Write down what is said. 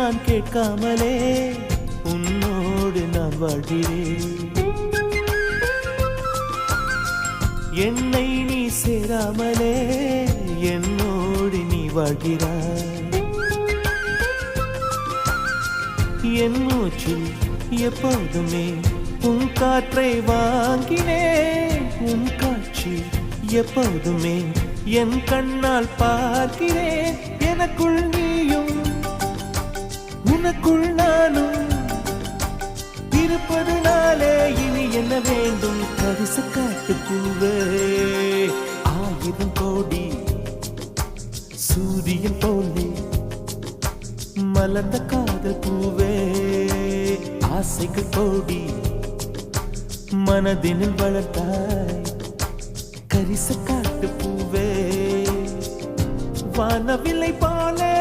நான் கேட்காமலே உன்னோடு நான் வாழ்கிறேன். என்னை நீ சேராமலே என்னோடு நீ வாழ்கிறாய். என் மூச்சில் எப்போதுமே உன் காற்றை வாங்கினேன். உன் காட்சி எப்போதுமே என் கண்ணால் பார்க்கிறேன். எனக்குள் நீயும் உனக்குள் நானும் இருப்பதுனாலே இனி என்ன வேண்டும்? கரிச காட்டு பூவே, 1000 கோடி சூரியன் போலே மலர்ந்த காதல் பூவே, ஆசைகள் கோடி மனதினில் வளர்த்தாய். கரிச காட்டு பூவே, வானவில்லை போலே